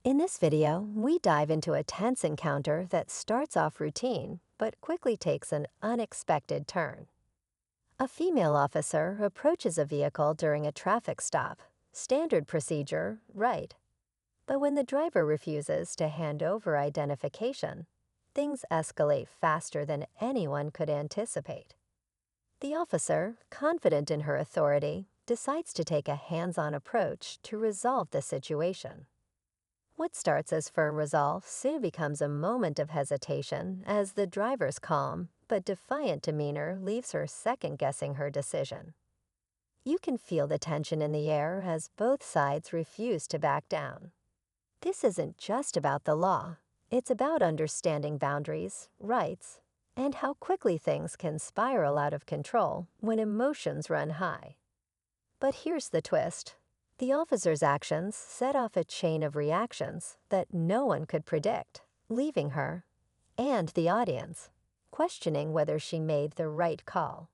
In this video, we dive into a tense encounter that starts off routine but quickly takes an unexpected turn. A female officer approaches a vehicle during a traffic stop. Standard procedure, right. But when the driver refuses to hand over identification, things escalate faster than anyone could anticipate. The officer, confident in her authority, decides to take a hands-on approach to resolve the situation. What starts as firm resolve soon becomes a moment of hesitation as the driver's calm but defiant demeanor leaves her second-guessing her decision. You can feel the tension in the air as both sides refuse to back down. This isn't just about the law. It's about understanding boundaries, rights, and how quickly things can spiral out of control when emotions run high. But here's the twist. The officer's actions set off a chain of reactions that no one could predict, leaving her, and the audience, questioning whether she made the right call.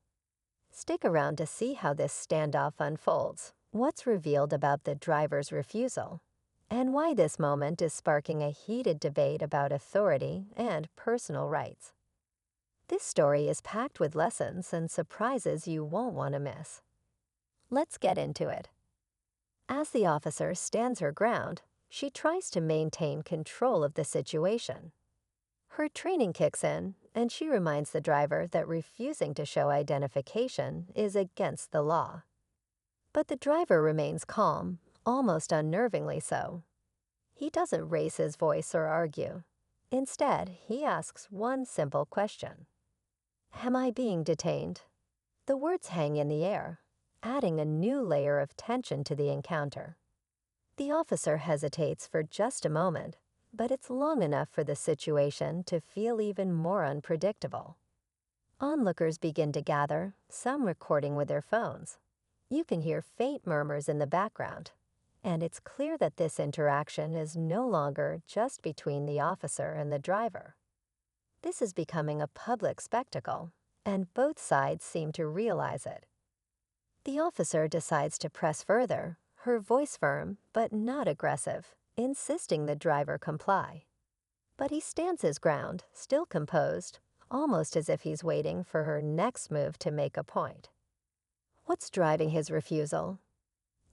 Stick around to see how this standoff unfolds, what's revealed about the driver's refusal, and why this moment is sparking a heated debate about authority and personal rights. This story is packed with lessons and surprises you won't want to miss. Let's get into it. As the officer stands her ground, she tries to maintain control of the situation. Her training kicks in, and she reminds the driver that refusing to show identification is against the law. But the driver remains calm, almost unnervingly so. He doesn't raise his voice or argue. Instead, he asks one simple question. "Am I being detained?" The words hang in the air, adding a new layer of tension to the encounter. The officer hesitates for just a moment, but it's long enough for the situation to feel even more unpredictable. Onlookers begin to gather, some recording with their phones. You can hear faint murmurs in the background, and it's clear that this interaction is no longer just between the officer and the driver. This is becoming a public spectacle, and both sides seem to realize it. The officer decides to press further, her voice firm but not aggressive, insisting the driver comply. But he stands his ground, still composed, almost as if he's waiting for her next move to make a point. What's driving his refusal?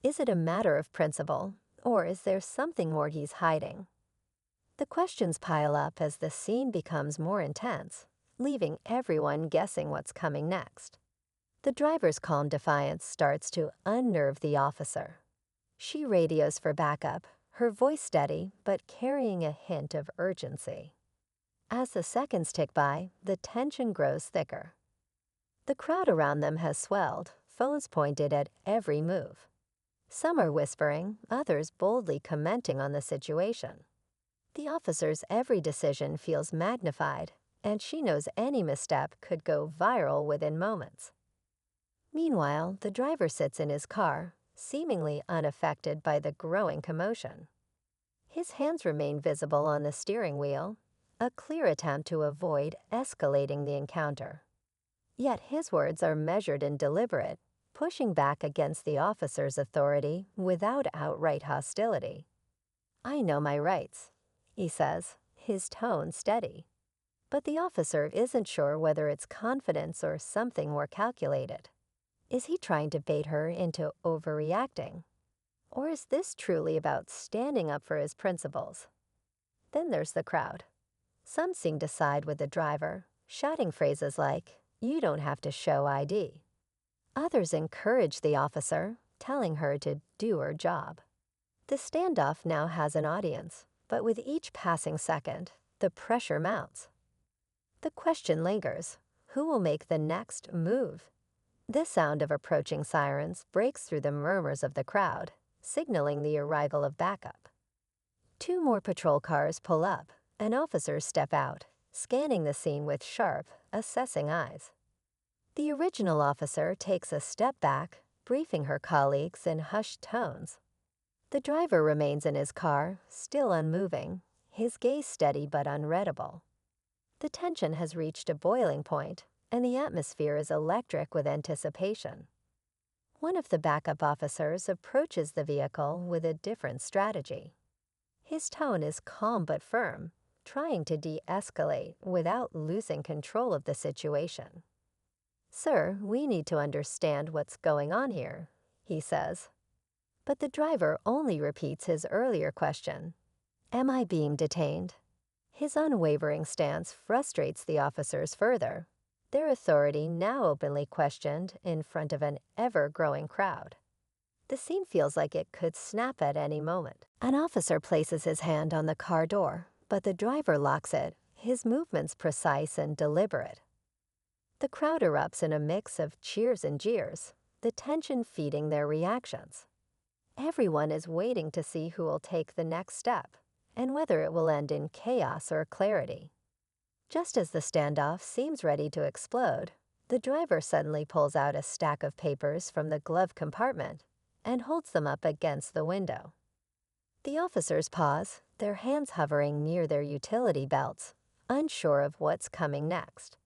Is it a matter of principle, or is there something more he's hiding? The questions pile up as the scene becomes more intense, leaving everyone guessing what's coming next. The driver's calm defiance starts to unnerve the officer. She radios for backup, her voice steady but carrying a hint of urgency. As the seconds tick by, the tension grows thicker. The crowd around them has swelled, phones pointed at every move. Some are whispering, others boldly commenting on the situation. The officer's every decision feels magnified, and she knows any misstep could go viral within moments. Meanwhile, the driver sits in his car, seemingly unaffected by the growing commotion. His hands remain visible on the steering wheel, a clear attempt to avoid escalating the encounter. Yet his words are measured and deliberate, pushing back against the officer's authority without outright hostility. "I know my rights," he says, his tone steady. But the officer isn't sure whether it's confidence or something more calculated. Is he trying to bait her into overreacting? Or is this truly about standing up for his principles? Then there's the crowd. Some seem to side with the driver, shouting phrases like, "You don't have to show ID." Others encourage the officer, telling her to do her job. The standoff now has an audience, but with each passing second, the pressure mounts. The question lingers, who will make the next move? The sound of approaching sirens breaks through the murmurs of the crowd, signaling the arrival of backup. Two more patrol cars pull up, and officers step out, scanning the scene with sharp, assessing eyes. The original officer takes a step back, briefing her colleagues in hushed tones. The driver remains in his car, still unmoving, his gaze steady but unreadable. The tension has reached a boiling point, and the atmosphere is electric with anticipation. One of the backup officers approaches the vehicle with a different strategy. His tone is calm but firm, trying to de-escalate without losing control of the situation. "Sir, we need to understand what's going on here," he says. But the driver only repeats his earlier question. "Am I being detained?" His unwavering stance frustrates the officers further, their authority now openly questioned in front of an ever-growing crowd. The scene feels like it could snap at any moment. An officer places his hand on the car door, but the driver locks it, his movements precise and deliberate. The crowd erupts in a mix of cheers and jeers, the tension feeding their reactions. Everyone is waiting to see who will take the next step, and whether it will end in chaos or clarity. Just as the standoff seems ready to explode, the driver suddenly pulls out a stack of papers from the glove compartment and holds them up against the window. The officers pause, their hands hovering near their utility belts, unsure of what's coming next.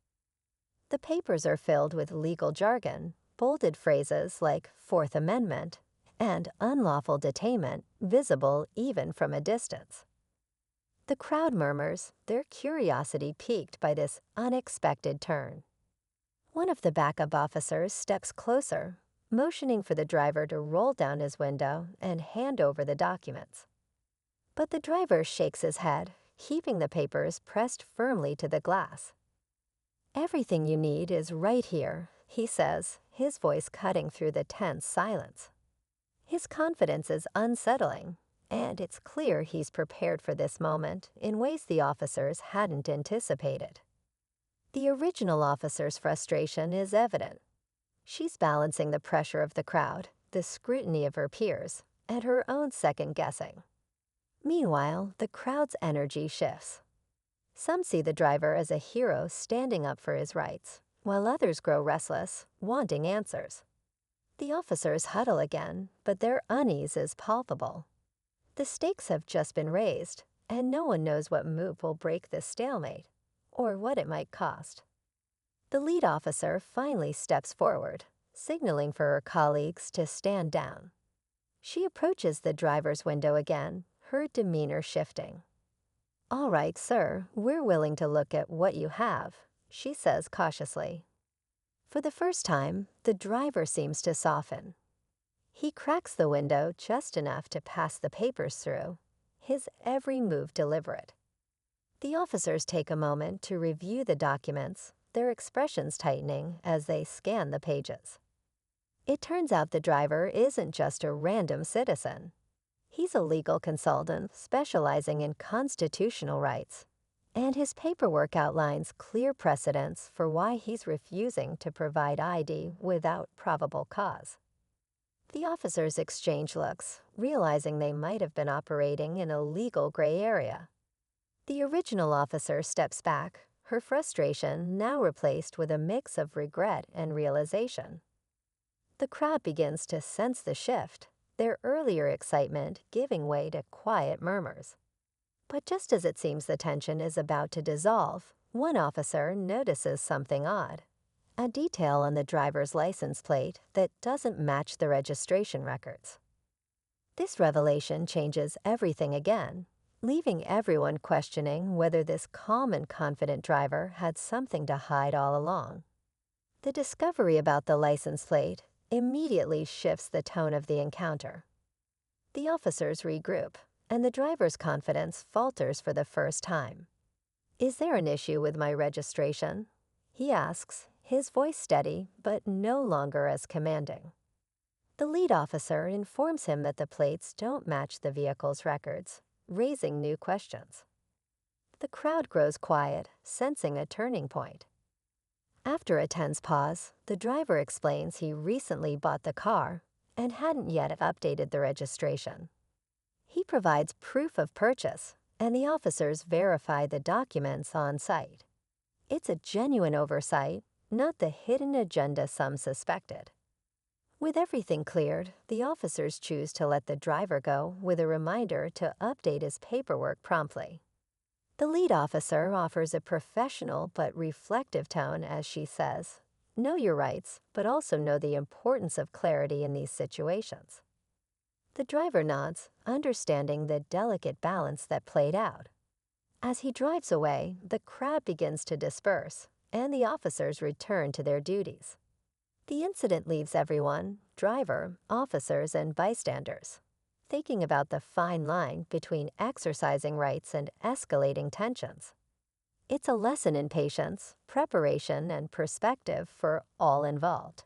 The papers are filled with legal jargon, bolded phrases like Fourth Amendment and unlawful detainment visible even from a distance. The crowd murmurs, their curiosity piqued by this unexpected turn. One of the backup officers steps closer, motioning for the driver to roll down his window and hand over the documents. But the driver shakes his head, keeping the papers pressed firmly to the glass. "Everything you need is right here," he says, his voice cutting through the tense silence. His confidence is unsettling, and it's clear he's prepared for this moment in ways the officers hadn't anticipated. The original officer's frustration is evident. She's balancing the pressure of the crowd, the scrutiny of her peers, and her own second-guessing. Meanwhile, the crowd's energy shifts. Some see the driver as a hero standing up for his rights, while others grow restless, wanting answers. The officers huddle again, but their unease is palpable. The stakes have just been raised, and no one knows what move will break this stalemate, or what it might cost. The lead officer finally steps forward, signaling for her colleagues to stand down. She approaches the driver's window again, her demeanor shifting. "All right, sir, we're willing to look at what you have," she says cautiously. For the first time, the driver seems to soften. He cracks the window just enough to pass the papers through, his every move deliberate. The officers take a moment to review the documents, their expressions tightening as they scan the pages. It turns out the driver isn't just a random citizen. He's a legal consultant specializing in constitutional rights, and his paperwork outlines clear precedents for why he's refusing to provide ID without probable cause. The officers exchange looks, realizing they might have been operating in a legal gray area. The original officer steps back, her frustration now replaced with a mix of regret and realization. The crowd begins to sense the shift, their earlier excitement giving way to quiet murmurs. But just as it seems the tension is about to dissolve, one officer notices something odd. A detail on the driver's license plate that doesn't match the registration records. This revelation changes everything again, leaving everyone questioning whether this calm and confident driver had something to hide all along. The discovery about the license plate immediately shifts the tone of the encounter. The officers regroup, and the driver's confidence falters for the first time. "Is there an issue with my registration?" he asks, his voice steady but no longer as commanding. The lead officer informs him that the plates don't match the vehicle's records, raising new questions. The crowd grows quiet, sensing a turning point. After a tense pause, the driver explains he recently bought the car and hadn't yet updated the registration. He provides proof of purchase, and the officers verify the documents on site. It's a genuine oversight, not the hidden agenda some suspected. With everything cleared, the officers choose to let the driver go with a reminder to update his paperwork promptly. The lead officer offers a professional but reflective tone as she says, "Know your rights, but also know the importance of clarity in these situations." The driver nods, understanding the delicate balance that played out. As he drives away, the crowd begins to disperse, and the officers return to their duties. The incident leaves everyone, driver, officers, and bystanders, thinking about the fine line between exercising rights and escalating tensions. It's a lesson in patience, preparation, and perspective for all involved.